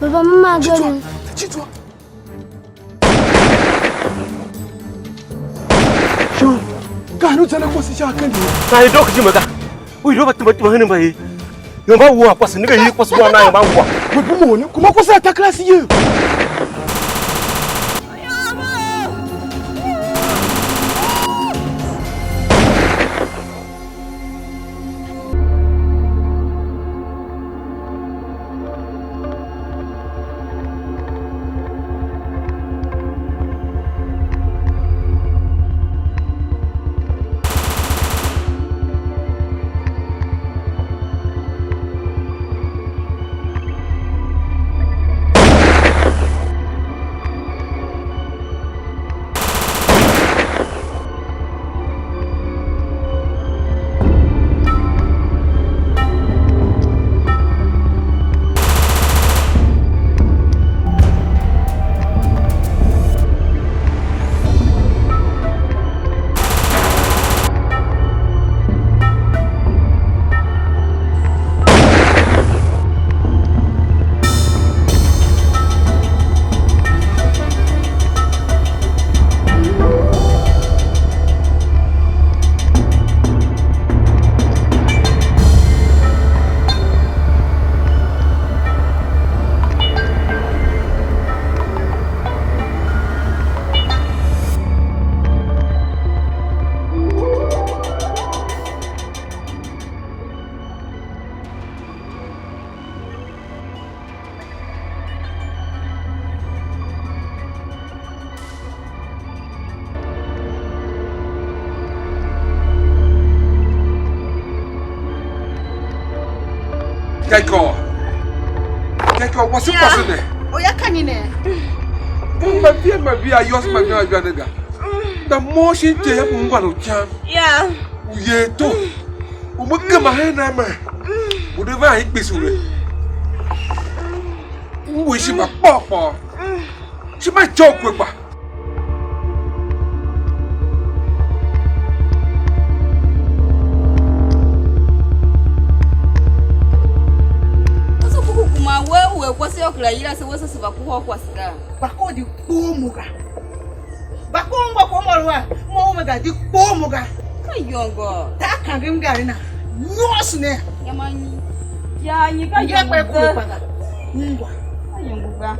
Baba mama gani? Chitwa. Sho, kanu tana kwa si shaka ni. Sai dok jimaga. Ui ro batumba hanin bai. Yomba wa kwa siniga yi kwa suwa na yomba wa. Webu mo kuma kwa sa ta klasi ye. Keko, what's the person? Oh, ya kanine. My dear, yours, my grandmother. The more she tell you, one of jam. Yeah. Ye too. Umuka mahena ma. Udeva hit bisure. Wish him a papa. She might joke with her. What's your cry? So what's a Baku was there? Baku di Pomuga. Bakumba Pomorwa, Momaga di Pomuga. Yongo, Taka Gimgarina. No snare. Yamani. Ya, you got your way. Yonga.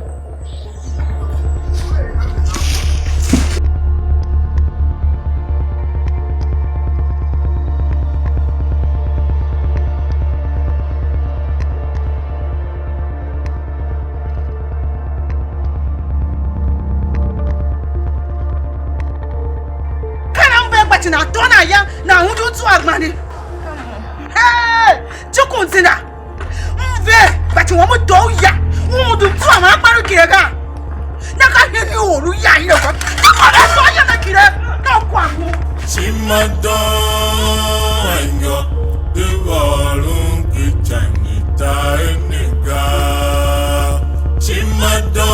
Na tona ya na hundu tu agmani. Hey, chukunzina. Mve, bati womu do ya. Hundu tu amagbaru kirega. Na ka heni oru ya ile ko. Ko da so ya na kire. Na kwa mu. Chimado enyo de walun kichanita eniga. Chimado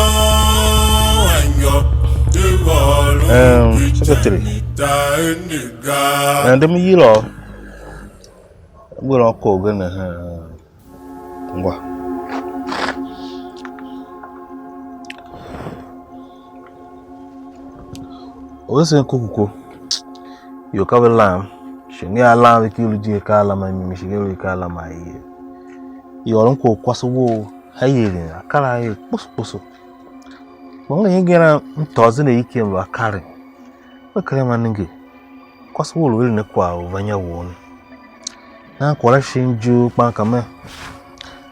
enyo de walun secretary. And the Milo will all call Gana. What's in Kuku? You cover lamb. She near lamb, the Kuluji Kalama, and Michigan Kalama. Your uncle Quasso, Hayden, a car, Pusso. Only again a dozen a came a carrying. Wakamaningi kwa sababu wili ne kwa uvanya woni na kwa shinju pankama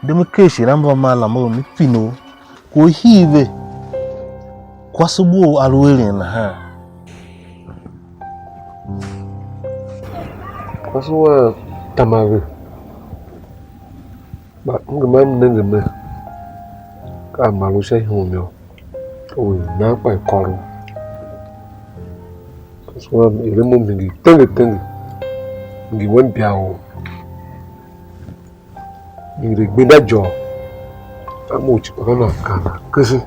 demukeshi ramba mala mo mi pino ko hive kwa sababu alwili na ha kwa sababu tamawe ba ngam ngam ka malu sai homyo o na kwa koro. So ile mo mingi tenge ngi won biawo ngi gbeda jo amuchi ona kana kesi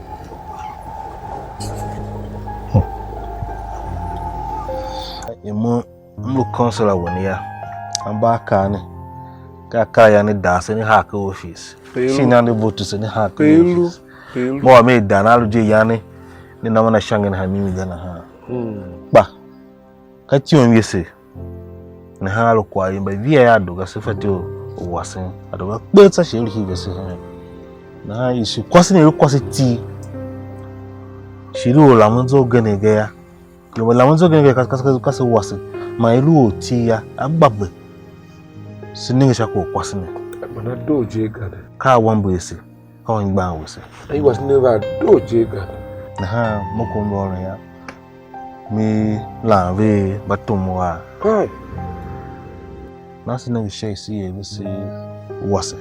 emo mlu consular woni ya ambakane ka ya ni da se ni hack office shi na ni vote se ni hack office mo me da na luje ya ni na mana shangin ha mimi da na ha ba ka ti on yese na ha lo kwa yin ba via ya doga se fati o wasin adoga kpetsa she ri hibe se ha na isu kwasi ni kwasi ti shiru la munzo gane ga ya lo la munzo gane ga kasa wasin ma ilu oti ya agbagbe sininga shako kwasine mana doje gade ka wambo ese ka on gba wose I was never doje gade na ha moko mboro ya mi la ve batumwa kai na sininga shay si e bisi wase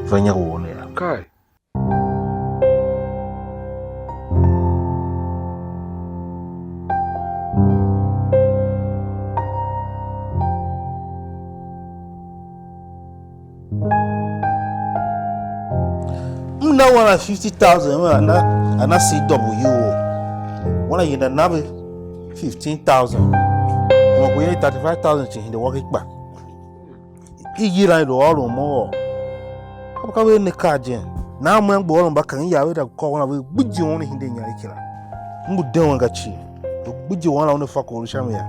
vanya wone ya kai na 150,000 and I see CW. When I get another 15,000. When we 35,000 in the working back. Year I do all more. How can we in the car, Jen? Now, man, born back and ya with a call of a good you only in the Yakila. Good don't get you. The good you want on the fuck or Shamia.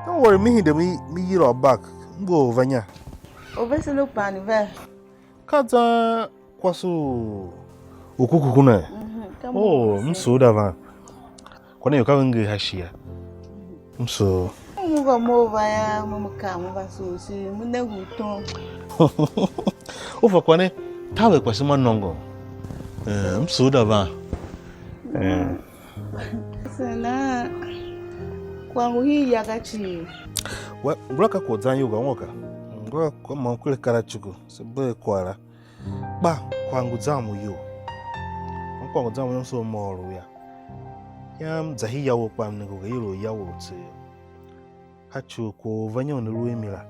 Don't worry, me, me, or back. Go, Vanya. Over look, Paniver. Kaza kwasu ukuku kuna. Oh, msoda va. Kwana yoka ngi hashia. Mso. Muga mova ya mumuka muba susi mune huto. Ufa kwane tawe kwa sima nongo. Msoda va. Sana kwa hii yagachi. Wa braka ko zanyo ga woka. Ngoa kwa mankule karachuku sebe kwara ba kwangu zamu yo kwangu zamu yo so moro ya yam zahi yawo kwa mnego ga yiro yawo tse hachu ko vanyo ne ruemira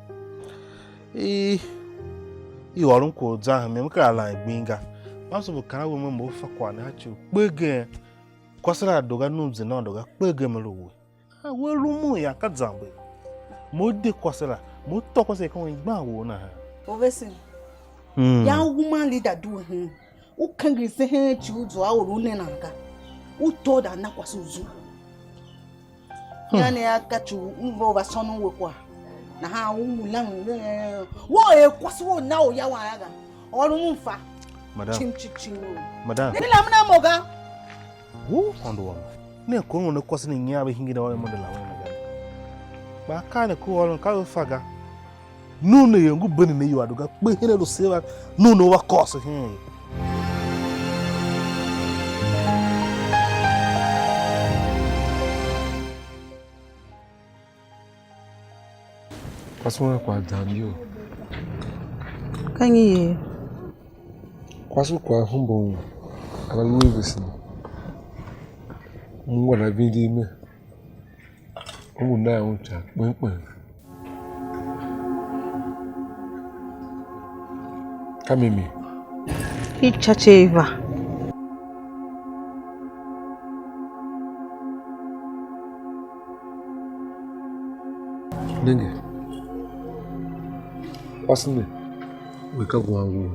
iworun ko zaha me mka ala gbinga maso bu kana wo mo fa kwa na hachu pege kwasara doga numze na doga pege melowe ha wo rumu ya ka zambe mo de kwasara mo to kwase kan igba wo na ha Ovesin. Ya woman leader do him. U can gri se he chuzo a orune nanga. U toda na kwasuzu. Ya ne akachu mbo ba sonu wekwa. Na ha wu lang wo e kwasu na o ya wa aga. Oru mfa. Madam. Chimchichi. Madam. Ni la mna moga. Wo ondo wa. Ne ko no kwase ni nya ba hingida wa mo de la wa na. Ba ka ne ko wa ka faga. Nuno yengu bani ne yo aduga pe hene do seva nuno wa koso hin kwasu kwa damio Kanyi kwasu kwa humbo ala luivis mwa na bindi me omu na uncha pempe Kamimi. Ichacheva. Nenge. Wasne. Weka wangu.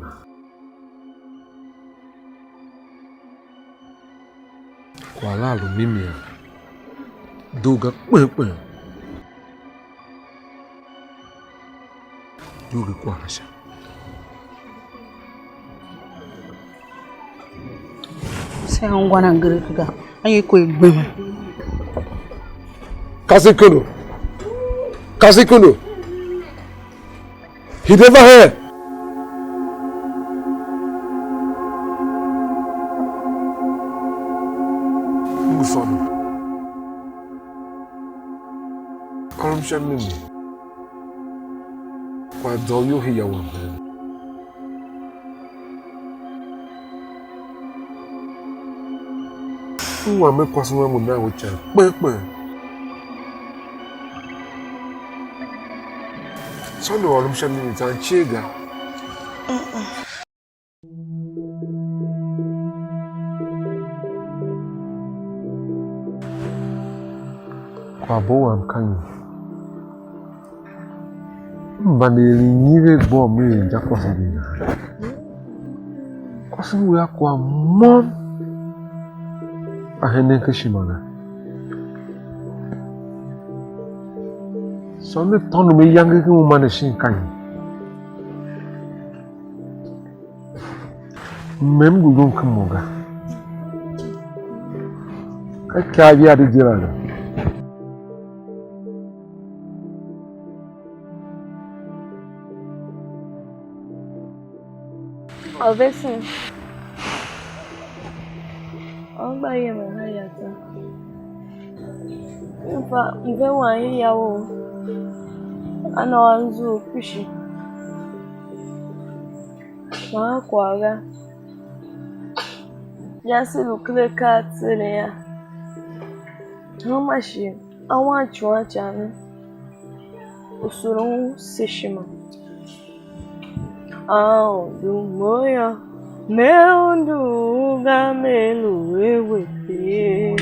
Kwa lalo mimi ya. Doga kwe. Doga kwa hasha. Sai an gwana girka an yi ko igbema Kasikono he never here Musono Shamimi kwa doyo hiya wa Wa me kwaso wa mu na wo cha pepe So no olum Shamimi tan chega Kwa bo am kan Baneli nive bomb me Jacosina. Cousin, we are quite mom. I had a Kishimana. So, the ton of me younger woman is in kind. Mem go come over. I carry out the Gerard. Obviously, I'm by him and I am. In fact, even when he is I know I'm so pushy. Ma kwaga. Just look like cats in here. How much I want you to channel. Usurun seshima. AONDO moya meondu gamelu ewete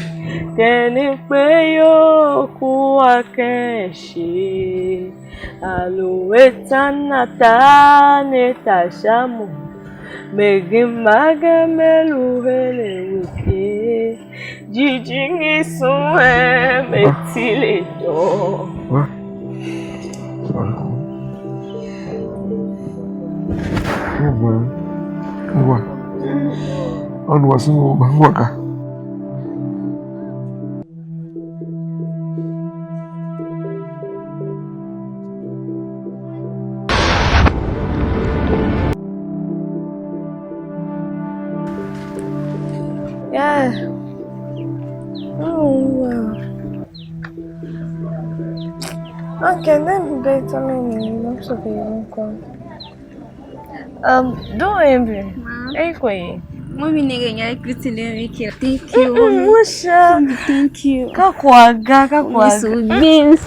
keni peyo kuwa kenshi alueta natane tashamu megimaga melu helewete jijingi suwe metile do. On was no bangwaka. Yeah. Oh wow. Okay, then better me not so very cool. Don't envy. Hey, Mommy nigga, you're greeting me. Thank you. Musha. Thank you. Kakwaga. So big.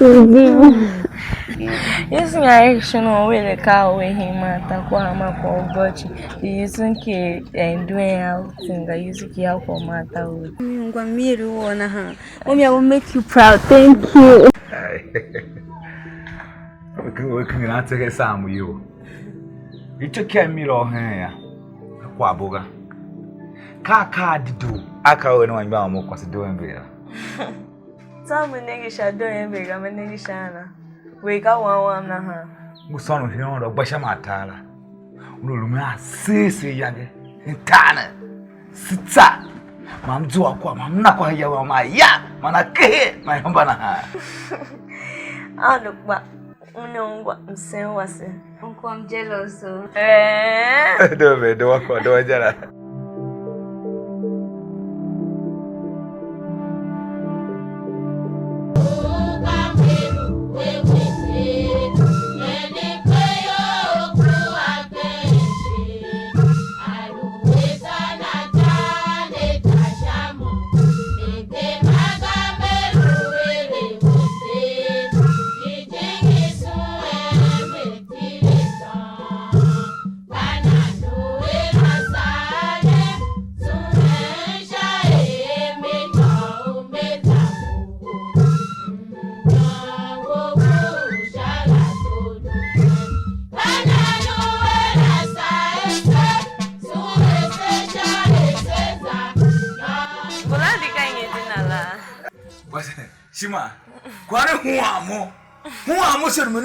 Yes, my action away the car away him at Takwama for Butch. He using key and doing outing. I use it here for my town. Mommy, I will make you proud. Thank you. We can not take a sam with you. You took care of me or hair. Quaboga. Kaka do. I can't know I'm what's doing there. Some niggas are doing big. I'm a nigga. We got one now. Muson of him or Bashamatala. Uluma, Sissy Yangi, and Tana. Sitsa. Mam do aqua, Mam Nakwa, my ya, Manake, my humbana. I look back. No, what I'm saying was it. Uncle, I'm jealous. So. Do aqua, do I jealous? Shima, Quare who am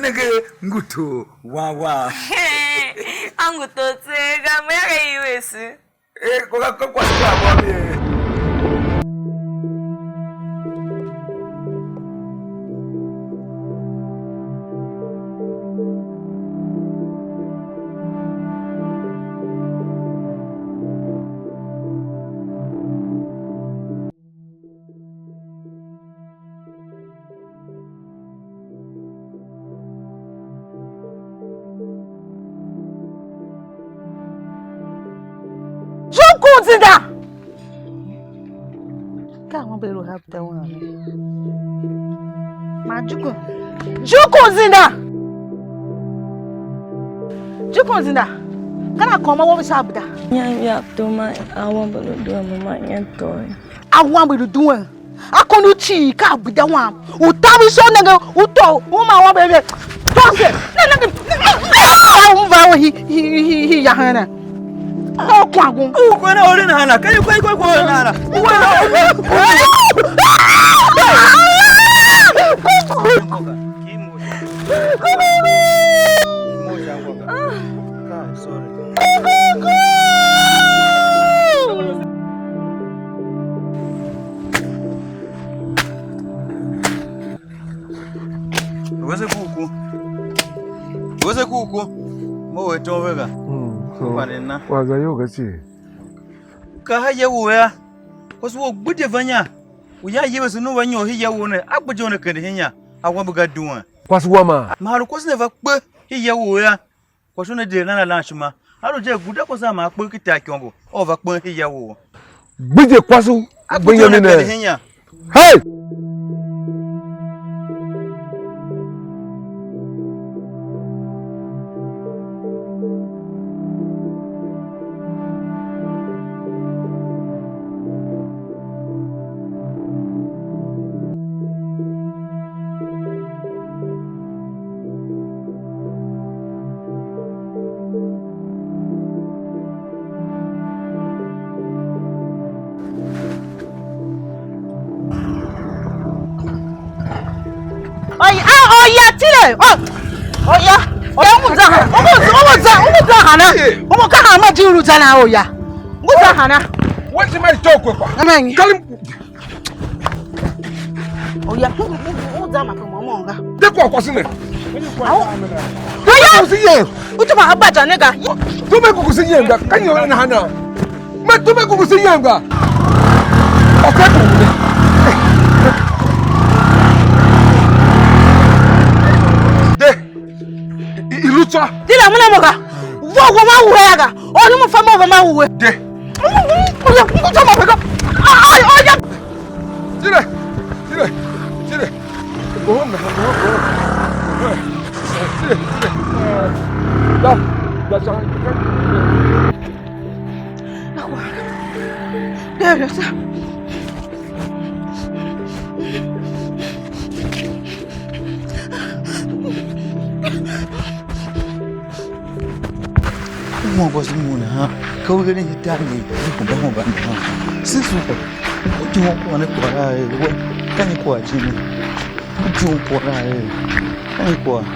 nigga nguto wa. I'm good to say, I'm very easy. Can't be have the one. Majuko. Jukunzinda. Can I come over Sabda? Yeah, to my I want to do my toy. I want to do it. Akonu chi ka buda wa. Utabi so nanga uto uma wa bebe. Tose. Na hi ya hana. Oh kwagun. Ko na ore na hana. Kai ko na hana. What's a cuckoo? More to over. Waga yoga si. Kahaya wea. Was what good Vanya? We are years no one you hear one. Up with Jonah Kenya. I want to get doing. What's Wama? Marcos never put here wea. Was on a day and a lunchma. I don't just good up was a mark book attack over point here. Bidje kwasu. I put on a Kenya. Hey! Oh yeah, Tile. Oh yeah. Omo ka ma jiru tana oh yeah. Muza hana. What's my talk with? Amen. Oh yeah. Muza ma ko mo nga. De ko kwasine. Do ya see ye. Utuma abaja nega. To me ko see ye nga. Kan yo na hana. Me to me ko see ye nga. Okay ko ne. Ilucha. Dila muna moga. Wo ma wuwe yaga. Onu mo fa mo ma wuwe. De. Ngucha ma pega. Ay ya. Tire. Go na. Tire. Da sa. Akwa. Dele sa. Mo was moon, huh? Go ahead and tell me. Since what do you want to cry? What can you quite? What do you cry?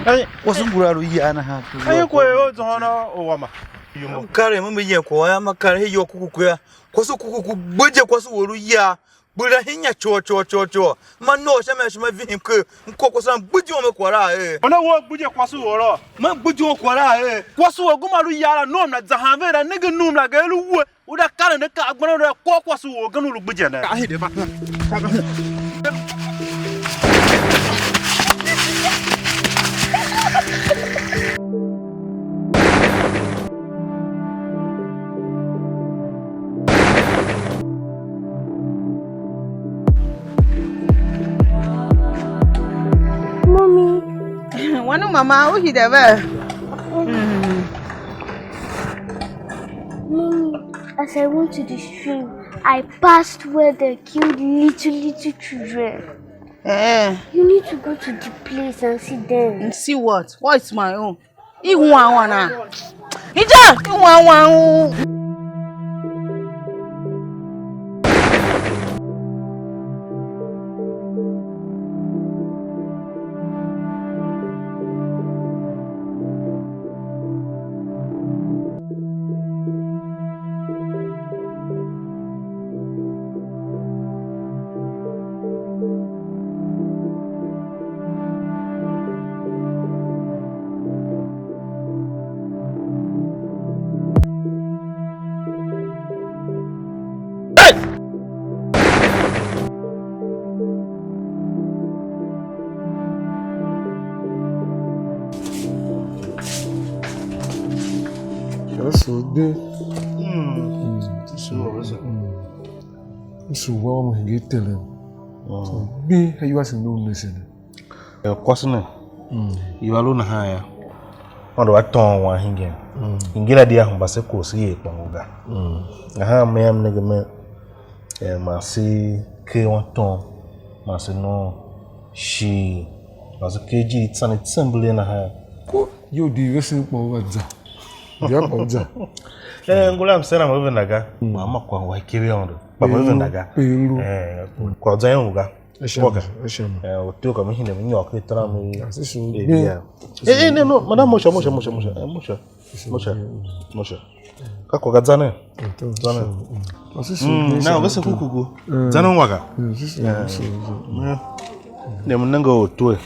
Hey, wasn't Guraru half. Ayo ko yo zona owama. Yumo. Carry me ye ko ya makare yo kuku kwaso kuku boje kwaso woru ya bura hinya cho man no shama vim ke nkoko san buji o me kwara Ona wo buje kwaso woro. man buji o kwara Kwaso wo gumaru yara no na zahanve da nige num la gelu wo. Uda kala ne ka agbona do ko kwaso wo ganu lu buje na. Ahide ba. Wanu mama o hidebe. Mommy, as I went to the stream, I passed where they killed little children. You need to go to the place and see them. And see what? What's my own? Iwana. Ija, Iwana. So de. So wa mo ngi tele. So bi ayu asin no nation. Kwasne. You alone haya. Ondo aton wa hinge. Ingila dia humba se ko si e kwanguga. Aha me am nege me ma si ke won ton. Masi no she was a KG it's an assembly na ha. Ko yo di wesen po waza. Dia po waza. Ngula msena mwe naga. Mama kwa wakiri ondo. Baba mwe naga. Kwa zanyo muga. Woga. Otu ka mihinde mnyo ka tara mu. No, madam Mosha. Kako gadzane. Zane. Na wese kukugo. Zane waga. Ne munanga otwe.